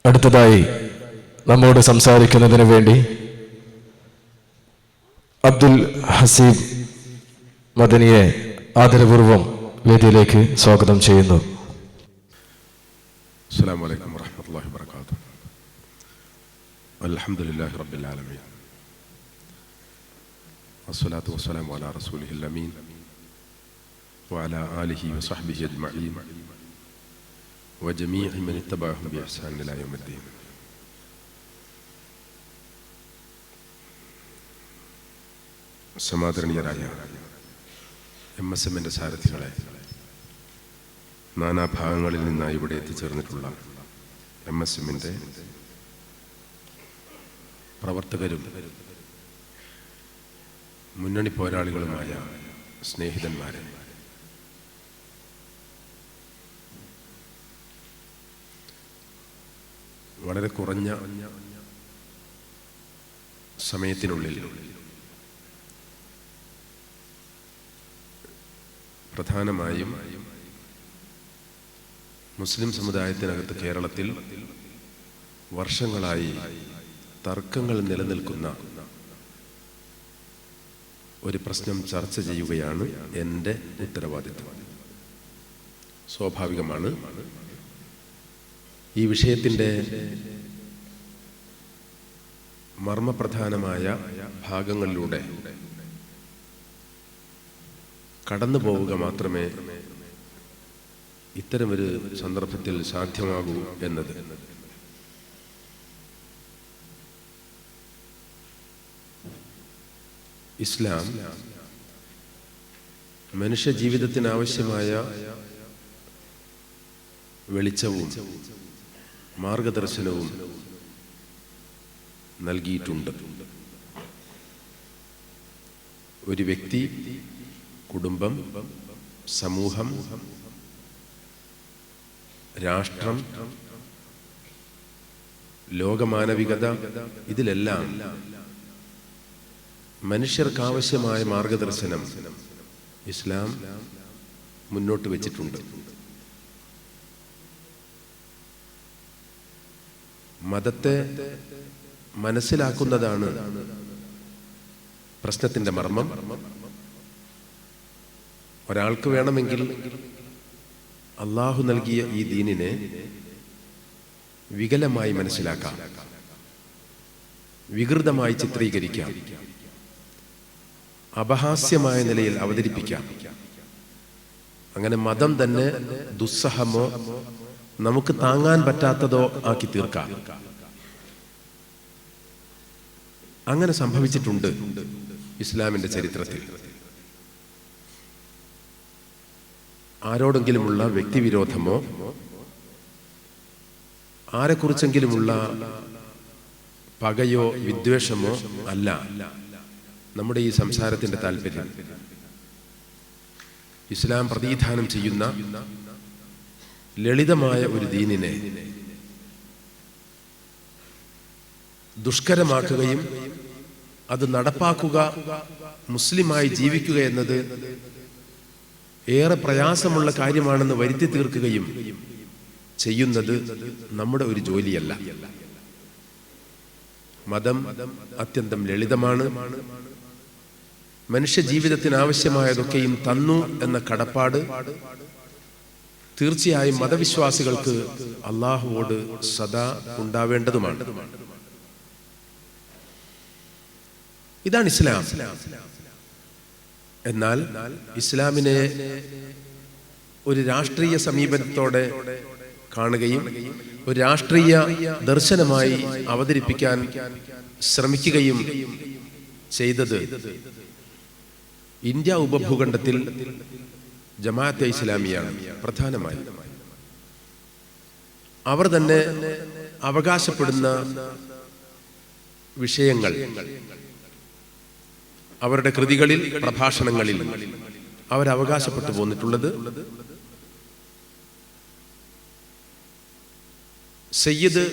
അടുത്തതായി നമ്മോട് സംസാരിക്കുന്നതിന് വേണ്ടി അബ്ദുൽ ഹസീബ് മദനിയെ ആദരപൂർവ്വം വേദിയിലേക്ക് സ്വാഗതം ചെയ്യുന്നു. അസ്സലാമു അലൈക്കും വറഹ്മത്തുള്ളാഹി വബറകാതുഹു. അൽഹംദുലില്ലാഹി റബ്ബിൽ ആലമീൻ. വസ്സലാത്തു വസ്സലാമു അലാ റസൂലിഹിൽ അമീൻ വഅലാ ആലിഹി വസഹ്ബിഹി അജ്മഈൻ വജമീഇ മൻ ഇത്തബഅഹും ബിഇഹ്സാൻ ഇലാ യൗമിദ്ദീൻ. സമാദരണീയരായ MSMന്റെ സാരഥികളെ, നാനാഭാഗങ്ങളിൽ നിന്നായി ഇവിടെ എത്തിച്ചേർന്നിട്ടുള്ള MSMന്റെ പ്രവർത്തകരും മുന്നണി പോരാളികളുമായ സ്നേഹിതന്മാരെ, വളരെ കുറഞ്ഞ സമയത്തിനുള്ളിൽ പ്രധാനമായും മുസ്ലിം സമുദായത്തിനകത്ത് കേരളത്തിൽ വർഷങ്ങളായി തർക്കങ്ങൾ നിലനിൽക്കുന്ന ഒരു പ്രശ്നം ചർച്ച ചെയ്യുകയാണ് എൻ്റെ ഉത്തരവാദിത്വം. സ്വാഭാവികമാണ്. ഈ വിഷയത്തിൻ്റെ മർമ്മപ്രധാനമായ ഭാഗങ്ങളിലൂടെ കടന്നു പോവുക മാത്രമേ ഇത്തരമൊരു സന്ദർഭത്തിൽ സാധ്യമാകൂ എന്നത് ഇസ്ലാം മനുഷ്യ ജീവിതത്തിന് ആവശ്യമായ വെളിച്ചവും മാർഗദർശനവും നൽകിയിട്ടുണ്ട്. ഒരു വ്യക്തി, കുടുംബം, സമൂഹം, രാഷ്ട്രം, ലോകമാനവികത, ഇതിലെല്ലാം മനുഷ്യർക്കാവശ്യമായ മാർഗദർശനം ഇസ്ലാം മുന്നോട്ട് വച്ചിട്ടുണ്ട്. മതത്തെ മനസ്സിലാക്കുന്നതാണ് പ്രശ്നത്തിന്റെ മർമ്മം. ഒരാൾക്ക് വേണമെങ്കിൽ അള്ളാഹു നൽകിയ ഈ ദീനിനെ വികലമായി മനസ്സിലാക്കാം, വികൃതമായി ചിത്രീകരിക്കാം, അപഹാസ്യമായ നിലയിൽ അവതരിപ്പിക്കാം. അങ്ങനെ മതം തന്നെ ദുസ്സഹമോ നമുക്ക് താങ്ങാൻ പറ്റാത്തതോ ആക്കി തീർക്കാം. അങ്ങനെ സംഭവിച്ചിട്ടുണ്ട് ഇസ്ലാമിന്റെ ചരിത്രത്തിൽ. ആരോടെങ്കിലുമുള്ള വ്യക്തിവിരോധമോ ആരെക്കുറിച്ചെങ്കിലുമുള്ള പകയോ വിദ്വേഷമോ അല്ല നമ്മുടെ ഈ സംസാരത്തിന്റെ താല്പര്യം. ഇസ്ലാം പ്രതിനിധാനം ചെയ്യുന്ന ലളിതമായ ഒരു ദീനിനെ ദുഷ്കരമാക്കുകയും അത് നടപ്പാക്കുക, മുസ്ലിമായി ജീവിക്കുക എന്നത് ഏറെ പ്രയാസമുള്ള കാര്യമാണെന്ന് വരുത്തി തീർക്കുകയും ചെയ്യുന്നത് നമ്മുടെ ഒരു ജോലിയല്ല. മതം അത്യന്തം ലളിതമാണ്. മനുഷ്യ ജീവിതത്തിന് ആവശ്യമായതൊക്കെയും തന്നു എന്ന കടപ്പാട് തീർച്ചയായും മതവിശ്വാസികൾക്ക് അള്ളാഹുവോട് സദാ ഉണ്ടാവേണ്ടതുമാണ്. ഇതാണ് ഇസ്ലാം. എന്നാൽ ഇസ്ലാമിനെ ഒരു രാഷ്ട്രീയ സമീപനത്തോടെ കാണുകയും ഒരു രാഷ്ട്രീയ ദർശനമായി അവതരിപ്പിക്കാൻ ശ്രമിക്കുകയും ചെയ്തത് ഇന്ത്യ ഉപഭൂഖണ്ഡത്തിൽ ജമാഅത്തെ ഇസ്ലാമിയാണ് പ്രധാനമായി. അവർ തന്നെ അവകാശപ്പെടുന്ന വിഷയങ്ങൾ അവരുടെ കൃതികളിൽ, പ്രഭാഷണങ്ങളിൽ അവരവകാശപ്പെട്ടു പോന്നിട്ടുള്ളത് സയ്യിദ്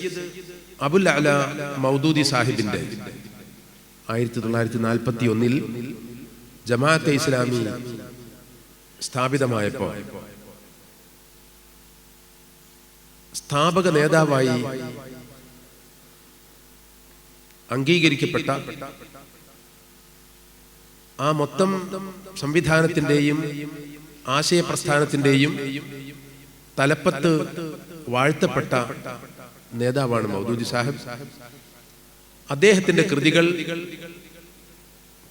അബുൽ അല മൗദൂദി സാഹിബിന്റെ 1941 ജമാഅത്തെ ഇസ്ലാമി സ്ഥാപിതമായപ്പോൾ സ്ഥാപക നേതാവായി അംഗീകരിക്കപ്പെട്ട ആ മൊത്തം സംവിധാനത്തിൻ്റെയും ആശയപ്രസ്ഥാനത്തിൻ്റെയും തലപ്പത്ത് വാഴ്ത്തപ്പെട്ട നേതാവാണ് മൗദൂദി സാഹിബ്. അദ്ദേഹത്തിൻ്റെ കൃതികൾ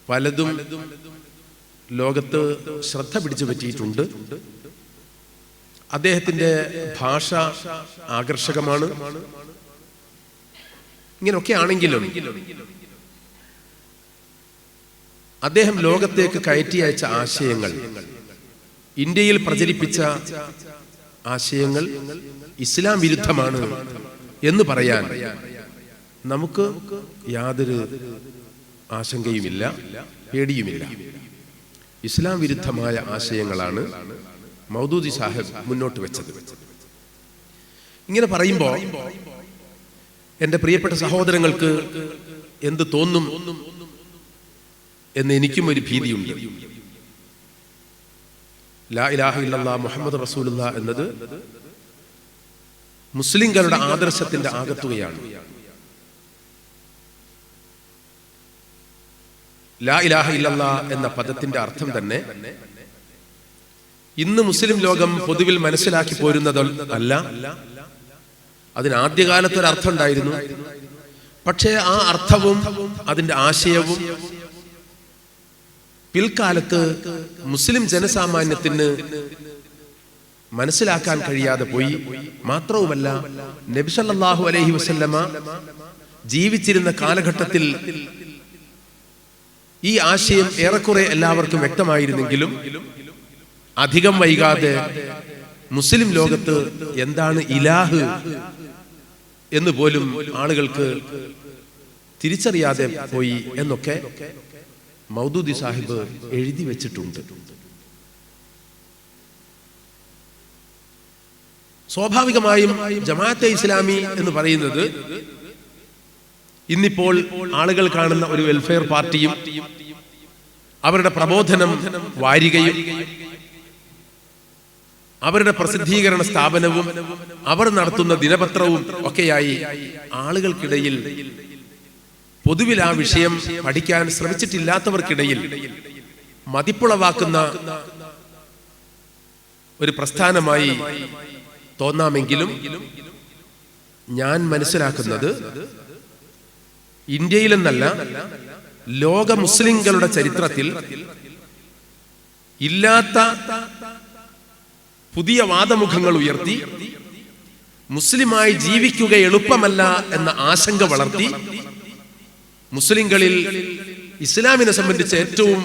പലതും ലോകത്ത് ശ്രദ്ധ പിടിച്ചു പറ്റിയിട്ടുണ്ട്. അദ്ദേഹത്തിൻ്റെ ഭാഷ ആകർഷകമാണ്. ഇങ്ങനെയൊക്കെ ആണെങ്കിലും അദ്ദേഹം ലോകത്തേക്ക് കയറ്റി അയച്ച ആശയങ്ങൾ, ഇന്ത്യയിൽ പ്രചരിപ്പിച്ച ആശയങ്ങൾ ഇസ്ലാം വിരുദ്ധമാണ് എന്ന് പറയാൻ നമുക്ക് യാതൊരു ആശങ്കയുമില്ല, പേടിയുമില്ല. ഇസ്ലാം വിരുദ്ധമായ ആശയങ്ങളാണ് മൗദൂദി സാഹിബ് മുന്നോട്ട് വെച്ചത്. ഇങ്ങനെ പറയുമ്പോൾ എൻ്റെ പ്രിയപ്പെട്ട സഹോദരങ്ങൾക്ക് എന്ത് തോന്നും എന്ന് എനിക്കും ഒരു ഭീതിയുണ്ട്. ലാ ഇലാഹ ഇല്ലല്ലാഹ് മുഹമ്മദ് റസൂലുള്ളാഹ് എന്നത് മുസ്ലിംകളുടെ ആദർശത്തിന്റെ ആകത്തുകയാണ്. ലാ ഇലാഹ ഇല്ലല്ലാഹ് എന്ന പദത്തിന്റെ അർത്ഥം തന്നെ ഇന്ന് മുസ്ലിം ലോകം പൊതുവിൽ മനസ്സിലാക്കി പോരുന്നത് അല്ല. അതിന് ആദ്യകാലത്ത് ഒരു അർത്ഥം ഉണ്ടായിരുന്നു. പക്ഷേ ആ അർത്ഥവും അതിന്റെ ആശയവും പിൽക്കാലത്ത് മുസ്ലിം ജനസാമാന്യത്തിന് മനസ്സിലാക്കാൻ കഴിയാതെ പോയി. മാത്രവുമല്ല, നബി സല്ലല്ലാഹു അലൈഹി വസല്ലമ ജീവിച്ചിരുന്ന കാലഘട്ടത്തിൽ ഈ ആശയം ഏറെക്കുറെ എല്ലാവർക്കും വ്യക്തമായിരുന്നെങ്കിലും അധികം വൈകാതെ മുസ്ലിം ലോകത്ത് എന്താണ് ഇലാഹ് എന്ന് പോലും ആളുകൾക്ക് തിരിച്ചറിയാതെ പോയി എന്നൊക്കെ മൗദൂദി സാഹിബ് എഴുതി വെച്ചിട്ടുണ്ട്. സ്വാഭാവികമായും ജമാഅത്തെ ഇസ്ലാമി എന്ന് പറയുന്നത് ഇന്നിപ്പോൾ ആളുകൾ കാണുന്ന ഒരു വെൽഫെയർ പാർട്ടിയും അവരുടെ പ്രബോധനം വാരികയും അവരുടെ പ്രസിദ്ധീകരണ സ്ഥാപനവും അവർ നടത്തുന്ന ദിനപത്രവും ഒക്കെയായി ആളുകൾക്കിടയിൽ, പൊതുവിൽ ആ വിഷയം പഠിക്കാൻ ശ്രമിച്ചിട്ടില്ലാത്തവർക്കിടയിൽ മതിപ്പുളവാക്കുന്ന ഒരു പ്രസ്ഥാനമായി തോന്നാമെങ്കിലും ഞാൻ മനസ്സിലാക്കുന്നത് ഇന്ത്യയിലെന്നല്ല, ലോക മുസ്ലിംകളുടെ ചരിത്രത്തിൽ ഇല്ലാത്ത പുതിയ വാദമുഖങ്ങൾ ഉയർത്തി മുസ്ലിമായി ജീവിക്കുക എളുപ്പമല്ല എന്ന ആശങ്ക വളർത്തി മുസ്ലിങ്ങളിൽ ഇസ്ലാമിനെ സംബന്ധിച്ച് ഏറ്റവും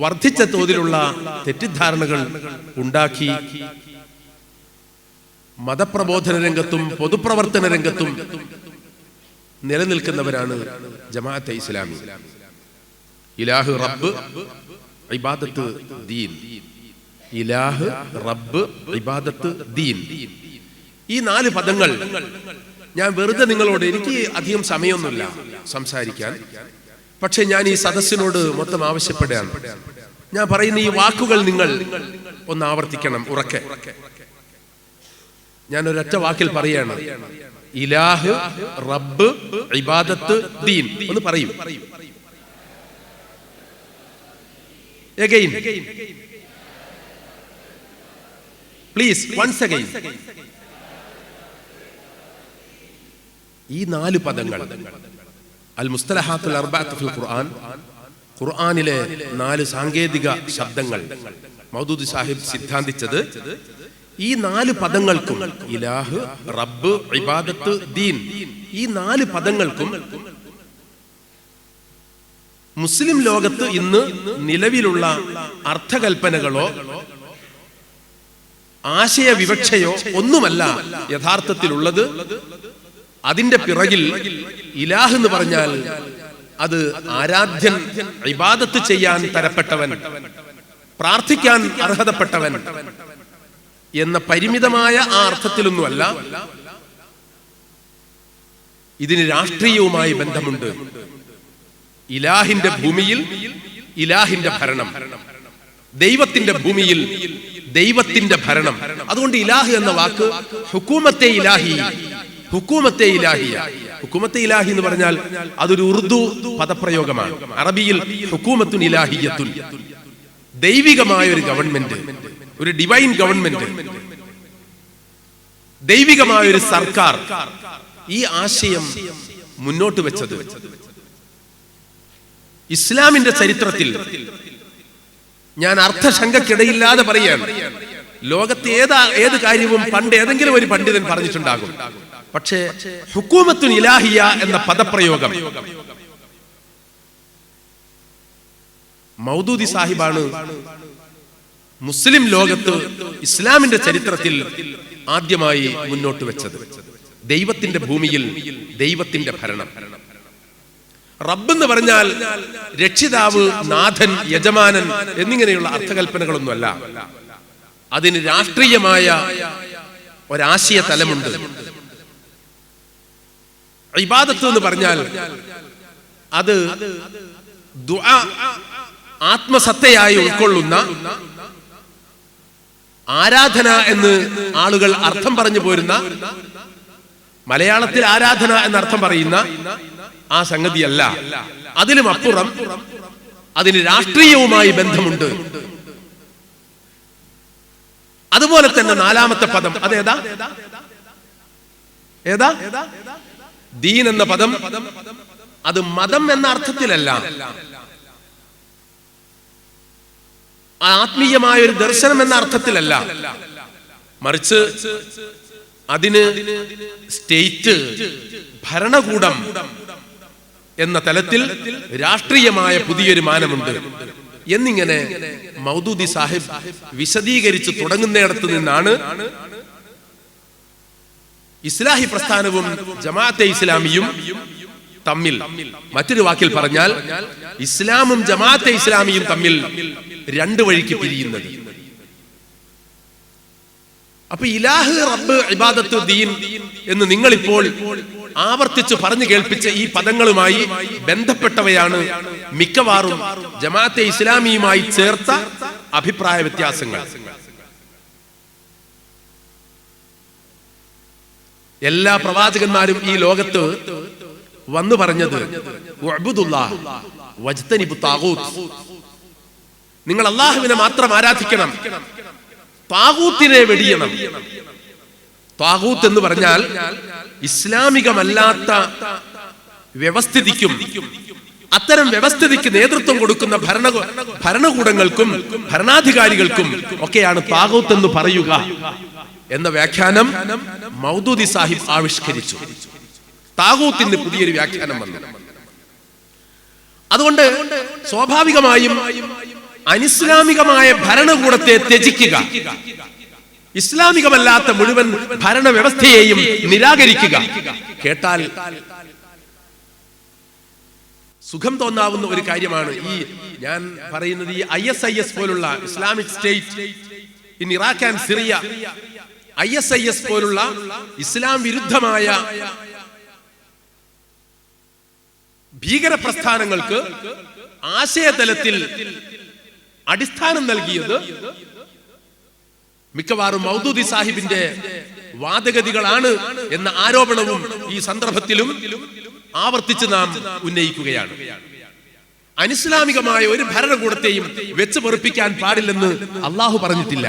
വർദ്ധിച്ച തോതിലുള്ള തെറ്റിദ്ധാരണകൾ ഉണ്ടാക്കി മതപ്രബോധന രംഗത്തും പൊതുപ്രവർത്തന രംഗത്തും നിലനിൽക്കുന്നവരാണ് ജമാഅത്തെ ഇസ്ലാമി. ഇലാഹ്, റബ്ബ്, ഇബാദത്ത്, ദീൻ. ഇലാഹ്, റബ്ബ്, ഇബാദത്ത്, ദീൻ. ഈ 4 പദങ്ങൾ ഞാൻ വെറുതെ നിങ്ങളോട്, എനിക്ക് അധികം സമയമൊന്നുമില്ല സംസാരിക്കാൻ, പക്ഷെ ഞാൻ ഈ സദസ്സിനോട് മൊത്തം ആവശ്യപ്പെടുകയാണ്. ഞാൻ പറയുന്ന ഈ വാക്കുകൾ നിങ്ങൾ ഒന്ന് ആവർത്തിക്കണം ഉറക്കെ. ഞാൻ ഒരൊറ്റ വാക്കിൽ പറയാണ്: ഇലാഹ്, റബ്ബ്, ഇബാദത്ത്, ദീൻ. ഒന്ന് പറയൂ. Again. Please, once again. ഈ 4 പദങ്ങൾ അൽ മുസ്തലഹാത്തുൽ അർബഅത്ത് ഫിൽ ഖുർആൻ, ഖുർആനിലെ 4 സാങ്കേതിക ശബ്ദങ്ങൾ മൗദൂദി സാഹിബ് സിദ്ധാന്തിച്ചത് ഈ 4 പദങ്ങൾക്കും, ഇലാഹ്, റബ്ബ്, ഇബാദത്ത്, ദീൻ, ഈ 4 പദങ്ങൾക്കും മുസ്ലിം ലോകത്ത് ഇന്ന് നിലവിലുള്ള അർത്ഥകൽപ്പനകളോ ആശയവിവക്ഷയോ ഒന്നുമല്ല യഥാർത്ഥത്തിലുള്ളത്. അതിന്റെ പിറകിൽ ഇലാഹ് എന്ന് പറഞ്ഞാൽ അത് ആരാധ്യൻ, ഇബാദത്ത് ചെയ്യാൻ തരപ്പെട്ടവൻ, പ്രാർത്ഥിക്കാൻ അർഹതപ്പെട്ടവൻ എന്ന പരിമിതമായ ആ അർത്ഥത്തിലൊന്നുമല്ല. ഇതിന് രാഷ്ട്രീയവുമായി ബന്ധമുണ്ട്. ഇലാഹിന്റെ ഭൂമിയിൽ ഇലാഹിന്റെ ഭരണം, ദൈവത്തിന്റെ ഭൂമിയിൽ ദൈവത്തിന്റെ ഭരണം. അതുകൊണ്ട് ഇലാഹ് എന്ന വാക്ക് ഹുക്കൂമത്തെ ഇലാഹിയ, ഹുക്കൂമത്തെ ഇലാഹിയ, ഹുക്കുമത്തെ ഇലാഹി എന്ന് പറഞ്ഞാൽ അതൊരു ഉറുദു പദപ്രയോഗമാണ്. അറബിയിൽ ഹുക്കൂമത്തുൻ ഇലാഹിയത്തുൻ, ദൈവികമായ ഒരു ഗവൺമെന്റ്, ഒരു ഡിവൈൻ ഗവൺമെന്റ്, ദൈവികമായ ഒരു സർക്കാർ. ഈ ആശയം മുന്നോട്ട് വെച്ചത് ഇസ്ലാമിന്റെ ചരിത്രത്തിൽ ഞാൻ അർത്ഥശങ്കക്കിടയില്ലാതെ പറയാണ്, ലോകത്തെ ഏത് കാര്യവും പണ്ട് ഏതെങ്കിലും ഒരു പണ്ഡിതൻ പറഞ്ഞിട്ടുണ്ടാകും. പക്ഷേ ഹുക്കൂമത്തുൻ ഇലാഹിയ എന്ന പദപ്രയോഗം മൗദൂദി സാഹിബാണ് മുസ്ലിം ലോകത്ത് ഇസ്ലാമിന്റെ ചരിത്രത്തിൽ ആദ്യമായി മുന്നോട്ട് വെച്ചത്. ദൈവത്തിന്റെ ഭൂമിയിൽ ദൈവത്തിന്റെ ഭരണം. റബ്ബ് എന്ന് പറഞ്ഞാൽ രക്ഷിതാവ്, നാഥൻ, യജമാനൻ എന്നിങ്ങനെയുള്ള അർത്ഥകൽപ്പനകളൊന്നുമല്ല. അതിന് രാഷ്ട്രീയമായ ഒരാശയ തലമുണ്ട്. ഇബാദത്ത് എന്ന് പറഞ്ഞാൽ അത് ദുആ ആത്മസത്തയായി ഉൾക്കൊള്ളുന്ന ആരാധന എന്ന് ആളുകൾ അർത്ഥം പറഞ്ഞു പോരുന്ന, മലയാളത്തിൽ ആരാധന എന്നർത്ഥം പറയുന്ന ആ സംഗതിയല്ല. അതിലും അപ്പുറം അതിന് രാഷ്ട്രീയവുമായി ബന്ധമുണ്ട്. അതുപോലെ തന്നെ നാലാമത്തെ പദം അതേതാ? ഏതാ? ദീൻ എന്ന പദം അത് മതം എന്ന അർത്ഥത്തിലല്ല, ആത്മീയമായ ഒരു ദർശനം എന്ന അർത്ഥത്തിലല്ല, മറിച്ച് അതിന് സ്റ്റേറ്റ്, ഭരണകൂടം എന്ന തലത്തിൽ രാഷ്ട്രീയമായ പുതിയൊരു മാനമുണ്ട് എന്നിങ്ങനെ മൗദൂദി സാഹിബ് വിശദീകരിച്ച് തുടങ്ങുന്നിടത്ത് നിന്നാണ് ഇസ്ലാഹി പ്രസ്ഥാനവും ജമാഅത്തെ ഇസ്ലാമിയും തമ്മിൽ, മറ്റൊരു വാക്കിൽ പറഞ്ഞാൽ ഇസ്ലാമും ജമാഅത്തെ ഇസ്ലാമിയും തമ്മിൽ രണ്ട് വഴിക്ക് പിരിയുന്നത്. അപ്പൊ ഇലാഹ്, റബ്ബ്, ഇബാദത്ത്, ദീൻ എന്ന് നിങ്ങളിപ്പോൾ ആവർത്തിച്ച് പറഞ്ഞു കേൾപ്പിച്ച ഈ പദങ്ങളുമായി ബന്ധപ്പെട്ടവയാണ് മിക്കവാറും ജമാഅത്തെ ഇസ്ലാമിയുമായി ചേർത്ത അഭിപ്രായ വ്യത്യാസങ്ങൾ. എല്ലാ പ്രവാചകന്മാരും ഈ ലോകത്ത് വന്നു പറഞ്ഞത് വഅ്ബുദുല്ലാഹ് വജ്തനിബു താഗൂത്ത്, നിങ്ങൾ അല്ലാഹുവിനെ മാത്രം ആരാധിക്കണം, താഗൂത്തിനെ വെടിയണം. താഗൂത്ത് എന്ന് പറഞ്ഞാൽ ഇസ്ലാമികമല്ലാത്ത വ്യവസ്ഥിതിക്കും അത്തരം വ്യവസ്ഥിതിക്ക് നേതൃത്വം കൊടുക്കുന്ന ഭരണകൂടങ്ങൾക്കും ഭരണാധികാരികൾക്കും ഒക്കെയാണ് താഗൂത്ത് എന്ന് പറയുക എന്ന വ്യാഖ്യാനം മൗദൂദി സാഹിബ് ആവിഷ്കരിച്ചു. താഗൂത്തിന് പുതിയൊരു വ്യാഖ്യാനം വന്നു. അതുകൊണ്ട് സ്വാഭാവികമായും അനിസ്ലാമികമായ ഭരണകൂടത്തെ ത്യജിക്കുക, ഇസ്ലാമികമല്ലാത്ത മുഴുവൻ ഭരണവ്യവസ്ഥയെയും നിരാകരിക്കുക. കേട്ടാൽ സുഖം തോന്നാവുന്ന ഒരു കാര്യമാണ് ഈ ഞാൻ പറയുന്നത്. ഈ ISIS പോലുള്ള Islamic state in Iraq and Syria, ISIS പോലുള്ള ഇസ്ലാം വിരുദ്ധമായ ഭീകര പ്രസ്ഥാനങ്ങൾക്ക് ആശയതലത്തിൽ അടിസ്ഥാനം നൽകിയത് മിക്കവാറും മൗദൂദി സാഹിബിന്റെ വാദഗതികളാണ് എന്ന ആരോപണവും ഈ സന്ദർഭത്തിലും ആവർത്തിച്ച് നാം ഉന്നയിക്കുകയാണ്. അനിസ്ലാമികമായ ഒരു ഭരണകൂടത്തെയും വെച്ച് പൊറുപ്പിക്കാൻ പാടില്ലെന്ന് അള്ളാഹു പറഞ്ഞിട്ടില്ല.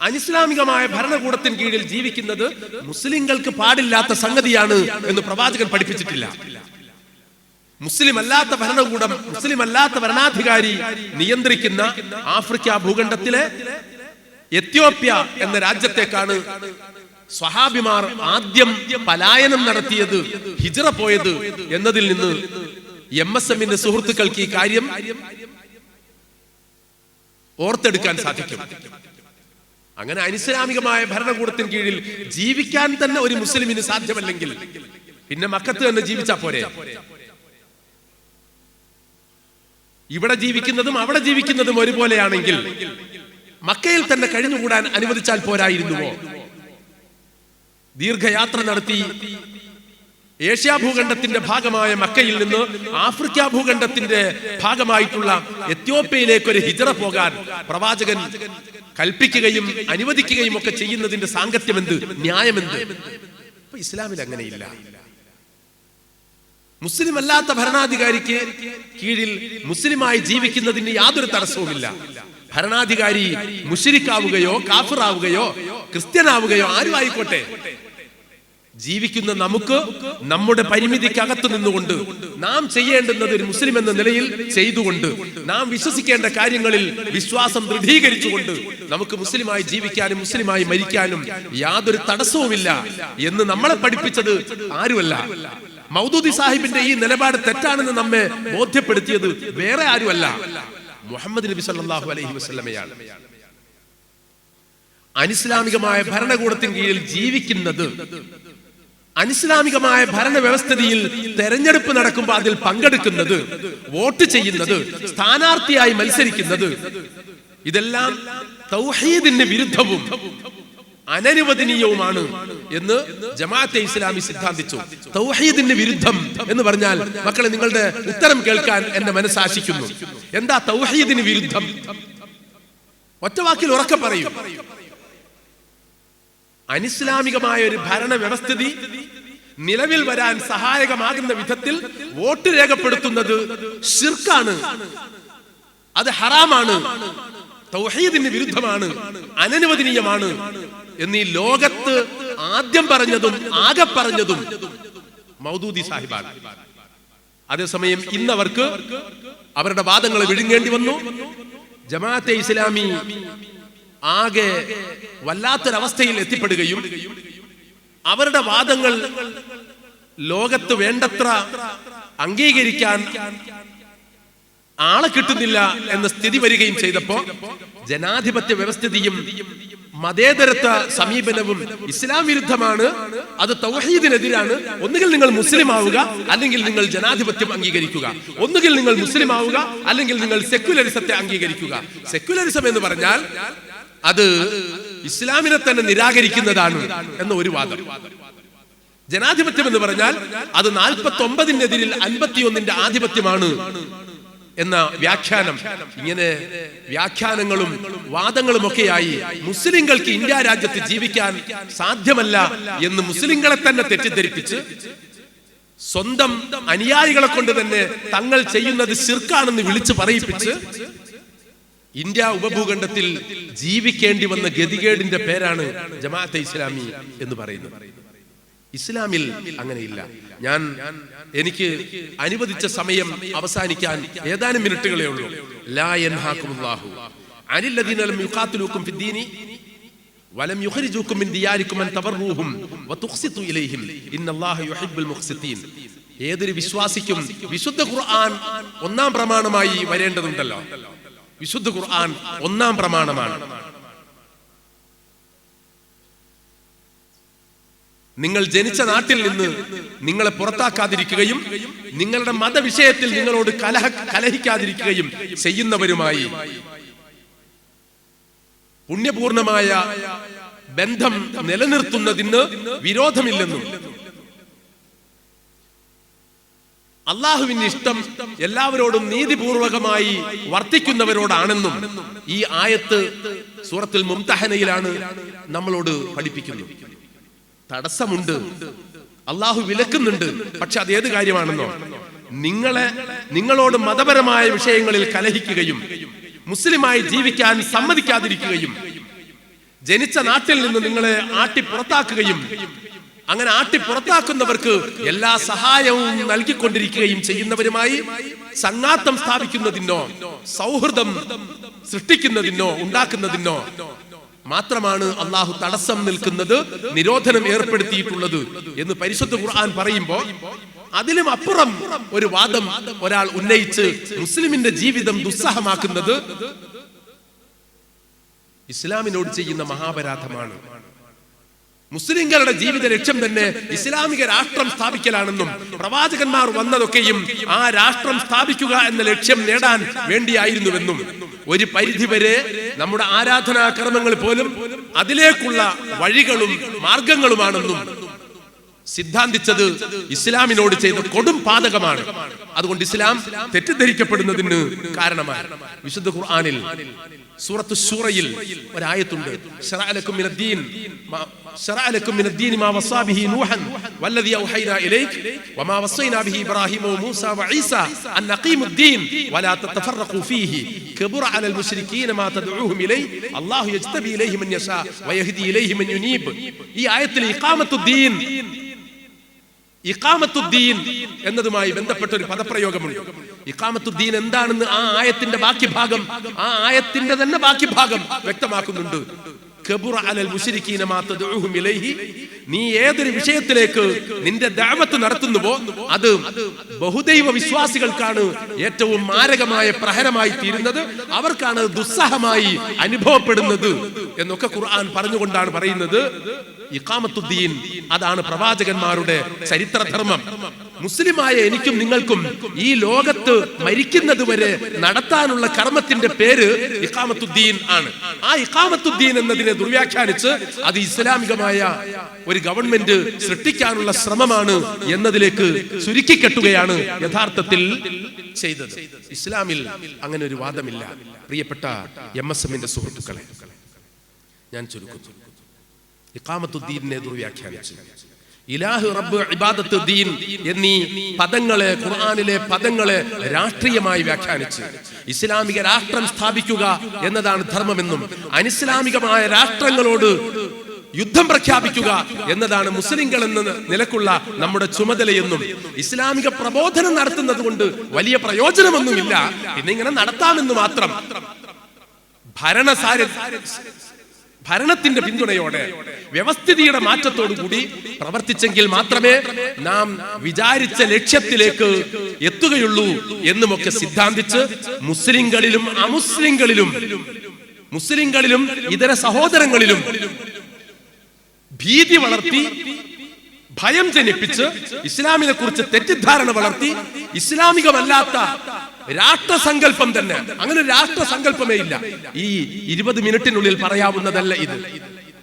അനിസ്ലാമികമായ ഭരണകൂടത്തിന് കീഴിൽ ജീവിക്കുന്നത് മുസ്ലിങ്ങൾക്ക് പാടില്ലാത്ത സംഗതിയാണ് എന്ന് പ്രവാചകൻ പഠിപ്പിച്ചിട്ടില്ല. മുസ്ലിം അല്ലാത്ത ഭരണകൂടം, മുസ്ലിം അല്ലാത്ത ഭരണാധികാരി നിയന്ത്രിക്കുന്ന ആഫ്രിക്ക ഭൂഖണ്ഡത്തിലെ എത്യോപ്യ എന്ന രാജ്യത്തേക്കാണ് സ്വഹാബിമാർ ആദ്യം പലായനം നടത്തിയത്, ഹിജ്റ പോയത് എന്നതിൽ നിന്ന് MSMന്റെ സുഹൃത്തുക്കൾക്ക് ഈ കാര്യം ഓർത്തെടുക്കാൻ സാധിക്കും. അങ്ങനെ അനിസ്ലാമികമായ ഭരണകൂടത്തിന് കീഴിൽ ജീവിക്കാൻ തന്നെ ഒരു മുസ്ലിമിന് സാധ്യമല്ലെങ്കിൽ പിന്നെ മക്കത്ത് തന്നെ ജീവിച്ചാ പോരെ? ഇവിടെ ജീവിക്കുന്നതും അവിടെ ജീവിക്കുന്നതും ഒരുപോലെയാണെങ്കിൽ മക്കയിൽ തന്നെ കഴിഞ്ഞുകൂടാൻ അനുവദിച്ചാൽ പോരായിരുന്നുവോ? ദീർഘയാത്ര നടത്തി ഏഷ്യാ ഭൂഖണ്ഡത്തിന്റെ ഭാഗമായ മക്കയിൽ നിന്ന് ആഫ്രിക്ക ഭൂഖണ്ഡത്തിന്റെ ഭാഗമായിട്ടുള്ള എത്യോപ്യയിലേക്ക് ഒരു ഹിജ്റ പോകാൻ പ്രവാചകൻ കൽപ്പിക്കുകയും അനുവദിക്കുകയും ഒക്കെ ചെയ്യുന്നതിന്റെ സാങ്കത്യമെന്ത്, ന്യായമെന്ത്? ഇസ്ലാമിൽ അങ്ങനെയില്ല. മുസ്ലിം അല്ലാത്ത ഭരണാധികാരിക്ക് കീഴിൽ മുസ്ലിമായി ജീവിക്കുന്നതിന് യാതൊരു തടസ്സവുമില്ല. ഭരണാധികാരി മുശ്രിക്കാവുകയോ കാഫിറാവുകയോ ക്രിസ്ത്യനാവുകയോ ആരും ആയിക്കോട്ടെ, ജീവിക്കുന്ന നമുക്ക് നമ്മുടെ പരിമിതിക്കകത്തു നിന്നുകൊണ്ട് നാം ചെയ്യേണ്ടുന്നത് ഒരു മുസ്ലിം എന്ന നിലയിൽ ചെയ്തുകൊണ്ട് നാം വിശ്വസിക്കേണ്ട കാര്യങ്ങളിൽ വിശ്വാസം ദൃഢീകരിച്ചുകൊണ്ട് നമുക്ക് മുസ്ലിമായി ജീവിക്കാനും മുസ്ലിമായി മരിക്കാനും യാതൊരു തടസ്സവുമില്ല എന്ന് നമ്മളെ പഠിപ്പിച്ചത് ആരുമല്ല. മൗദൂദി സാഹിബിന്റെ ഈ നിലപാട് തെറ്റാണെന്ന് നമ്മെ ബോധ്യപ്പെടുത്തിയത് വേറെ ആരുമല്ല, മുഹമ്മദ് നബി സല്ലല്ലാഹു അലൈഹി വസല്ലമയാണ്. അനിസ്ലാമികമായ ഭരണകൂടത്തിന് കീഴിൽ ജീവിക്കുന്നത്, അനിസ്ലാമികമായ ഭരണവ്യവസ്ഥയിൽ തെരഞ്ഞെടുപ്പ് നടക്കുമ്പോൾ അതിൽ പങ്കെടുക്കുന്നത്, വോട്ട് ചെയ്യുന്നത്, സ്ഥാനാർത്ഥിയായി മത്സരിക്കുന്നത്, ഇതെല്ലാം തൗഹീദിന് വിരുദ്ധവും അനനുവദനീയവുമാണ് എന്ന് ജമാഅത്തെ ഇസ്ലാമി സിദ്ധാന്തിച്ചു. തൗഹീദിന് വിരുദ്ധം എന്ന് പറഞ്ഞാൽ, മക്കളെ നിങ്ങളുടെ ഉത്തരം കേൾക്കാൻ എന്റെ മനസ്സാശിക്കുന്നു. എന്താ തൗഹീദിന് വിരുദ്ധം? ഒറ്റവാക്കിൽ ഉറക്കെ പറയും. അനിസ്ലാമികമായ ഒരു ഭരണ വ്യവസ്ഥിതി നിലവിൽ വരാൻ സഹായകമാകുന്ന വിധത്തിൽ വോട്ട് രേഖപ്പെടുത്തുന്നത് ശിർക്കാണ്, അത് ഹറാമാണ്, തൗഹീദിന് വിരുദ്ധമാണ്, അനനുവദനീയമാണ് എന്നീ ലോകത്ത് ആദ്യം പറഞ്ഞതും ആകെ പറഞ്ഞതും മൗദൂദി സാഹിബാണ്. അതേസമയം ഇന്നവർക്ക് അവരുടെ വാദങ്ങൾ വിഴുങ്ങേണ്ടി വന്നു. ജമാഅത്തെ ഇസ്ലാമി ആകെ വല്ലാത്തൊരവസ്ഥയിൽ എത്തിപ്പെടുകയും അവരുടെ വാദങ്ങൾ ലോകത്ത് വേണ്ടത്ര അംഗീകരിക്കാൻ ആളെ കിട്ടുന്നില്ല എന്ന സ്ഥിതി വരികയും ചെയ്തപ്പോ ജനാധിപത്യ വ്യവസ്ഥിതിയും മതേതരത്വ സമീപനവും ഇസ്ലാം വിരുദ്ധമാണ്, അത് തൗഹീദിനെതിരാണ്. ഒന്നുകിൽ നിങ്ങൾ മുസ്ലിം ആവുക, അല്ലെങ്കിൽ നിങ്ങൾ ജനാധിപത്യം അംഗീകരിക്കുക. ഒന്നുകിൽ നിങ്ങൾ മുസ്ലിം ആവുക, അല്ലെങ്കിൽ നിങ്ങൾ സെക്യുലറിസത്തെ അംഗീകരിക്കുക. സെക്യുലറിസം എന്ന് പറഞ്ഞാൽ അത് ഇസ്ലാമിനെ തന്നെ നിരാകരിക്കുന്നതാണ് എന്ന ഒരു വാദം. ജനാധിപത്യം എന്ന് പറഞ്ഞാൽ അത് 49-നെതിരിൽ 51-ന്റെ ആധിപത്യമാണ് എന്ന വ്യാഖ്യാനം. ഇങ്ങനെ വ്യാഖ്യാനങ്ങളും വാദങ്ങളും ഒക്കെയായി മുസ്ലിങ്ങൾക്ക് ഇന്ത്യ രാജ്യത്ത് ജീവിക്കാൻ സാധ്യമല്ല എന്ന് മുസ്ലിങ്ങളെ തന്നെ തെറ്റിദ്ധരിപ്പിച്ച് സ്വന്തം അനുയായികളെ കൊണ്ട് തന്നെ തങ്ങൾ ചെയ്യുന്നത് ശിർക്കാണെന്ന് വിളിച്ചു പറയിപ്പിച്ച് ഇന്ത്യ ഉപഭൂഖണ്ഡത്തിൽ ജീവിക്കേണ്ടി വന്ന ഗതികേടിന്റെ പേരാണ് ജമാഅത്തെ ഇസ്ലാമി എന്ന് പറയുന്നത്. ഇസ്ലാമിൽ അങ്ങനെയില്ല. എനിക്ക് അനുവദിച്ച സമയം അവസാനിക്കാൻ ഏതാനും മിനിറ്റുകളേ ഉള്ളൂ. ലാ യൻഹാകുമുല്ലാഹു അനിൽ ലദീന ലം യുഖാതിലൂകും ഫിദ്ദീനി വലം യുഖ്രിജൂകും മിൻ ദിയാരികും അൻ തബറൂഹും വതുഖ്സിതു ഇലൈഹിം ഇന്നല്ലാഹ യുഹിബ്ബുൽ മുഖ്സിതീൻ. ഏതൊരു വിശ്വാസിക്കും വിശുദ്ധ ഖുർആൻ ഒന്നാം പ്രമാണമായി വരേണ്ടതുണ്ടല്ലോ. വിശുദ്ധ ഖുർആൻ ഒന്നാം പ്രമാണമാണ്. നിങ്ങൾ ജനിച്ച നാട്ടിൽ നിന്ന് നിങ്ങളെ പുറത്താക്കാതിരിക്കുകയും നിങ്ങളുടെ മതവിഷയത്തിൽ നിങ്ങളോട് കലഹിക്കാതിരിക്കുകയും ചെയ്യുന്നവരുമായി പുണ്യപൂർണമായ ബന്ധം നിലനിർത്തുന്നതിന് വിരോധമില്ലെന്നും അള്ളാഹുവിന് ഇഷ്ടം എല്ലാവരോടും നീതിപൂർവകമായി വർത്തിക്കുന്നവരോടാണെന്നും ഈ ആയത്ത് സൂറത്തുൽ മുംതഹനയിലാണ് നമ്മളോട് പഠിപ്പിക്കുന്നത്. തടസ്സമുണ്ട്, അള്ളാഹു വിലക്കുന്നുണ്ട്. പക്ഷെ അത് ഏത് കാര്യമാണെന്നോ? നിങ്ങളോട് മതപരമായ വിഷയങ്ങളിൽ കലഹിക്കുകയും മുസ്ലിമായി ജീവിക്കാൻ സമ്മതിക്കാതിരിക്കുകയും ജനിച്ച നാട്ടിൽ നിന്ന് നിങ്ങളെ ആട്ടി പുറത്താക്കുകയും അങ്ങനെ ആട്ടി പുറത്താക്കുന്നവർക്ക് എല്ലാ സഹായവും നൽകിക്കൊണ്ടിരിക്കുകയും ചെയ്യുന്നവരുമായി സംഘാതം സ്ഥാപിക്കുന്നതിനോ സൗഹൃദം സൃഷ്ടിക്കുന്നതിനോ ഉണ്ടാക്കുന്നതിനോ മാത്രമാണ് അള്ളാഹു തടസ്സം നിൽക്കുന്നത്, നിരോധനം ഏർപ്പെടുത്തിയിട്ടുള്ളത് എന്ന് പരിശുദ്ധ ഖുർആൻ പറയുമ്പോൾ അതിലും അപ്പുറം ഒരു വാദം ഒരാൾ ഉന്നയിച്ച് മുസ്ലിമിന്റെ ജീവിതം ദുസ്സഹമാക്കുന്നത് ഇസ്ലാമിനോട് ചെയ്യുന്ന മഹാപരാധമാണ്. മുസ്ലിങ്ങളുടെ ജീവിത ലക്ഷ്യം തന്നെ ഇസ്ലാമിക രാഷ്ട്രം സ്ഥാപിക്കലാണെന്നും പ്രവാചകന്മാർ വന്നതൊക്കെയും ആ രാഷ്ട്രം സ്ഥാപിക്കുക എന്ന ലക്ഷ്യം നേടാൻ വേണ്ടിയായിരുന്നുവെന്നും ഒരു പരിധിവരെ നമ്മുടെ ആരാധനാ കർമ്മങ്ങൾ പോലും അതിലേക്കുള്ള വഴികളും മാർഗങ്ങളുമാണെന്നും സിദ്ധാന്തിച്ചത് ഇസ്ലാമിനോട് ചെയ്ത കൊടും പാതകമാണ്. അതുകൊണ്ട് ഇസ്ലാം തെറ്റിദ്ധരിക്കപ്പെടുന്നതിന് കാരണമായി. വിശുദ്ധ ഖുർആനിൽ സൂറത്തു ശൂറയിൽ ഒരായത്തുണ്ട്, ശറഅലക്കും മിനദ്ദീൻ മാ വസാ ബിഹി നൂഹൻ വല്ലദീ ഔഹൈനാ ഇലൈക വമാ വസൈനാ ബിഹി ഇബ്രാഹീമ വമൂസാ വഈസാ അൻ അഖീമുദ്ദീൻ വലാ തതഫറഖൂ ഫീഹി കബറ അലൽ മുശ്രികീന മാ തദ്ഊഹും ഇലൈഹി അല്ലാഹു യജ്തബി ഇലൈഹി മൻ യശാ വയഹ്ദി ഇലൈഹി മൻ യുനീബ്. ഈ ആയത്തിൽ ഇഖാമത്തുദ്ദീൻ എന്നതുമായി ബന്ധപ്പെട്ട ഒരു പദപ്രയോഗമുണ്ട്. ഇഖാമത്തുദ്ദീൻ എന്താണെന്ന് ആ ആയത്തിന്റെ ബാക്കി ഭാഗം, ആ ആയത്തിന്റെ തന്നെ ബാക്കി ഭാഗം വ്യക്തമാക്കുന്നുണ്ട്. കബുറ അലൽ മുശ്രികീന മാ തദ്ഊഹും ഇലൈഹി, നീ ഏതൊരു വിഷയത്തിലേക്ക് നിന്റെ ദഅവത്ത് നടത്തുന്നുവോ അത് ബഹുദൈവ വിശ്വാസികൾക്കാണ് ഏറ്റവും മാരകമായ പ്രഹരമായി തീരുന്നത്, അവർക്കാണ് ദുസ്സഹമായി അനുഭവപ്പെടുന്നത് എന്നൊക്കെ ഖുർആൻ പറഞ്ഞുകൊണ്ടാണ് പറയുന്നത്. ഇഖാമത്തുദ്ദീൻ അതാണ് പ്രവാചകന്മാരുടെ ചരിത്രധർമ്മം. മുസ്ലിമായ എനിക്കും നിങ്ങൾക്കും ഈ ലോകത്ത് മരിക്കുന്നത് വരെ നടത്താനുള്ള കർമ്മത്തിന്റെ പേര് ഇഖാമത്തുദ്ദീൻ ആണ്. ആ ഇഖാമത്തുദ്ദീൻ എന്നതിനെ ദുർവ്യാഖ്യാനിച്ച് അത് ഇസ്ലാമികമായ ഒരു ഗവൺമെന്റ് സൃഷ്ടിക്കാനുള്ള ശ്രമമാണ് എന്നതിലേക്ക് ചുരുക്കിക്കെട്ടുകയാണ് യഥാർത്ഥത്തിൽ ചെയ്തത്. ഇസ്ലാമിൽ അങ്ങനെ ഒരു വാദമില്ല. പ്രിയപ്പെട്ട MSMന്റെ സുഹൃത്തുക്കളെ, ഞാൻ ചുരുക്കുന്നു. ഇഖാമത്തുദ്ദീനെ ദുർവ്യാഖ്യാനിച്ചു ഇലാഹ്, റബ്ബ്, ഇബാദത്ത്, ദീൻ എന്നീ പദങ്ങളെ, ഖുർആനിലെ പദങ്ങളെ രാഷ്ട്രീയമായി വ്യാഖ്യാനിച്ച് ഇസ്ലാമിക രാഷ്ട്രം സ്ഥാപിക്കുക എന്നതാണ് ധർമ്മമെന്നും അനിസ്ലാമികമായ രാഷ്ട്രങ്ങളോട് യുദ്ധം പ്രഖ്യാപിക്കുക എന്നതാണ് മുസ്ലിങ്ങൾ എന്ന നിലക്കുള്ള നമ്മുടെ ചുമതലയെന്നും ഇസ്ലാമിക പ്രബോധനം നടത്തുന്നത് കൊണ്ട് വലിയ പ്രയോജനമൊന്നുമില്ല, പിന്നെ ഇങ്ങനെ നടത്താമെന്ന് മാത്രം ഭരണത്തിന്റെ പിന്തുണയോടെ വ്യവസ്ഥിതിയുടെ മാറ്റത്തോടുകൂടി പ്രവർത്തിച്ചെങ്കിൽ മാത്രമേ നാം വിചാരിച്ച ലക്ഷ്യത്തിലേക്ക് എത്തുകയുള്ളൂ എന്നുമൊക്കെ സിദ്ധാന്തിച്ച് മുസ്ലിങ്ങളിലും അമുസ്ലിങ്ങളിലും, മുസ്ലിങ്ങളിലും ഇതര സഹോദരങ്ങളിലും ഭീതി വളർത്തി, ഭയം ജനിപ്പിച്ച്, ഇസ്ലാമിനെ കുറിച്ച് തെറ്റിദ്ധാരണ വളർത്തി, ഇസ്ലാമികമല്ലാത്ത രാഷ്ട്രസങ്കല്പം തന്നെ, അങ്ങനെ രാഷ്ട്രസങ്കല്പമേ ഇല്ല. ഈ 20 മിനിറ്റിനുള്ളിൽ പറയാവുന്നതല്ല ഇത്.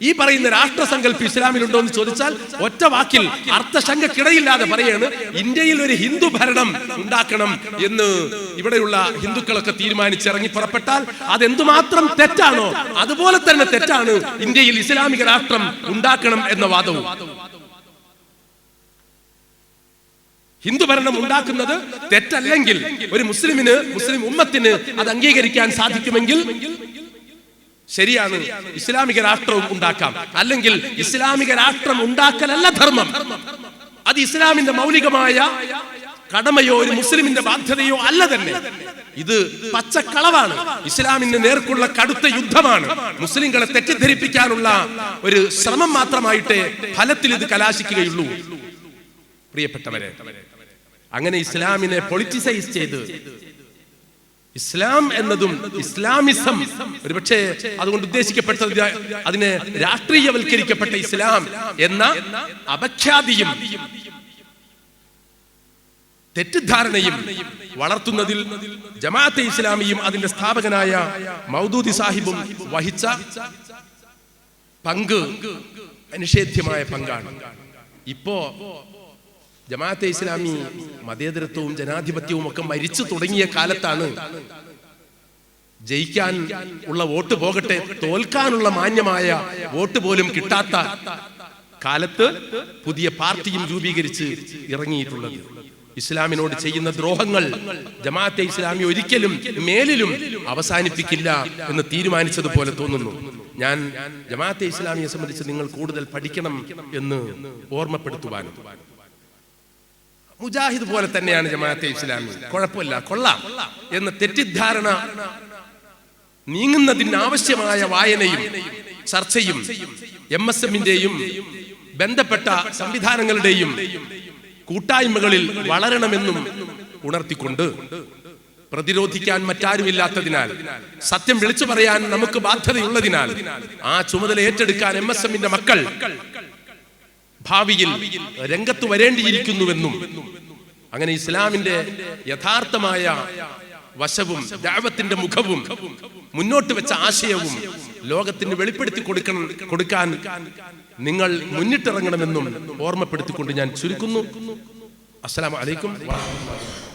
ഈ പറയുന്ന രാഷ്ട്രസങ്കല്പം ഇസ്ലാമിലുണ്ടോ എന്ന് ചോദിച്ചാൽ ഒറ്റ വാക്കിൽ അർത്ഥശങ്കക്കിടയില്ലാതെ പറയാണ്, ഇന്ത്യയിൽ ഒരു ഹിന്ദു ഭരണം ഉണ്ടാക്കണം എന്ന് ഇവിടെയുള്ള ഹിന്ദുക്കളൊക്കെ തീരുമാനിച്ചിറങ്ങി പുറപ്പെട്ടാൽ അതെന്തുമാത്രം തെറ്റാണോ അതുപോലെ തന്നെ തെറ്റാണ് ഇന്ത്യയിൽ ഇസ്ലാമിക രാഷ്ട്രം ഉണ്ടാക്കണം എന്ന വാദവും. ഹിന്ദു ഭരണം ഉണ്ടാക്കുന്നത് തെറ്റല്ലെങ്കിൽ ഒരു മുസ്ലിമിന്, മുസ്ലിം ഉമ്മത്തിന് അത് അംഗീകരിക്കാൻ സാധിക്കുമെങ്കിൽ ശരിയാണ്, ഇസ്ലാമിക രാഷ്ട്രവും ഉണ്ടാക്കാം. അല്ലെങ്കിൽ ഇസ്ലാമിക രാഷ്ട്രം ഉണ്ടാക്കലല്ല ധർമ്മം, അത് ഇസ്ലാമിന്റെ മൗലികമായ കടമയോ ഒരു മുസ്ലിമിന്റെ ബാധ്യതയോ അല്ല തന്നെ. ഇത് പച്ചക്കളവാണ്, ഇസ്ലാമിന് നേർക്കുള്ള കടുത്ത യുദ്ധമാണ്. മുസ്ലിങ്ങളെ തെറ്റിദ്ധരിപ്പിക്കാനുള്ള ഒരു ശ്രമം മാത്രമായിട്ടേ ഫലത്തിൽ ഇത് കലാശിക്കുകയുള്ളൂ. പ്രിയപ്പെട്ടവരെ, അങ്ങനെ ഇസ്ലാമിനെ പൊളിറ്റിസൈസ് ചെയ്ത് ഇസ്ലാം എന്നതും ഇസ്ലാമിസം, ഒരുപക്ഷെ അതുകൊണ്ട് ഉദ്ദേശിക്കപ്പെട്ടത് അതിനെ രാഷ്ട്രീയവൽക്കരിക്കപ്പെട്ട ഇസ്ലാം എന്ന അപഖ്യാതിയും തെറ്റിദ്ധാരണയും വളർത്തുന്നതിൽ ജമാഅത്തെ ഇസ്ലാമിയും അതിന്റെ സ്ഥാപകനായ മൗദൂദി സാഹിബും വഹിച്ച പങ്ക് അനിഷേധ്യമായ പങ്കാണ്. ഇപ്പോ ജമാഅത്തെ ഇസ്ലാമി മതേതരത്വവും ജനാധിപത്യവും ഒക്കെ മരിച്ചു തുടങ്ങിയ കാലത്താണ്, ജയിക്കാൻ ഉള്ള വോട്ട് പോകട്ടെ, തോൽക്കാനുള്ള മാന്യമായ വോട്ട് പോലും കിട്ടാത്ത കാലത്ത് പുതിയ പാർട്ടിയും രൂപീകരിച്ച് ഇറങ്ങിയിട്ടുള്ളത്. ഇസ്ലാമിനോട് ചെയ്യുന്ന ദ്രോഹങ്ങൾ ജമാഅത്തെ ഇസ്ലാമി ഒരിക്കലും മേലിലും അവസാനിപ്പിക്കില്ല എന്ന് തീരുമാനിച്ചതുപോലെ തോന്നുന്നു. ഞാൻ ജമാഅത്തെ ഇസ്ലാമിയെ സംബന്ധിച്ച് നിങ്ങൾ കൂടുതൽ പഠിക്കണം എന്ന് ഓർമ്മപ്പെടുത്തുവാനും, മുജാഹിദ് പോലെ തന്നെയാണ് ജമാഅത്തെ ഇസ്ലാമി, കുഴപ്പമില്ല, കൊള്ളാം എന്ന തെറ്റിദ്ധാരണ നീങ്ങുന്നതിന് ആവശ്യമായ വായനയും ചർച്ചയും MSMന്റെയും ബന്ധപ്പെട്ട സംവിധാനങ്ങളുടെയും കൂട്ടായ്മകളിൽ വളരണമെന്നും ഉണർത്തിക്കൊണ്ട്, പ്രതിരോധിക്കാൻ മറ്റാരുമില്ലാത്തതിനാൽ, സത്യം വിളിച്ചു പറയാൻ നമുക്ക് ബാധ്യതയുള്ളതിനാൽ ആ ചുമതല ഏറ്റെടുക്കാൻ MSMന്റെ മക്കൾ ഭാവിയിൽ രംഗത്ത് വരേണ്ടിയിരിക്കുന്നുവെന്നും, അങ്ങനെ ഇസ്ലാമിന്റെ യഥാർത്ഥമായ വശവും ദഅവത്തിന്റെ മുഖവും മുന്നോട്ട് വെച്ച ആശയവും ലോകത്തിന് വെളിപ്പെടുത്തി കൊടുക്കാൻ നിങ്ങൾ മുന്നിട്ടിറങ്ങണമെന്നും ഓർമ്മപ്പെടുത്തിക്കൊണ്ട് ഞാൻ ചുരുക്കുന്നു. അസ്സലാമു അലൈക്കും വറഹ്മത്തുള്ളാഹി.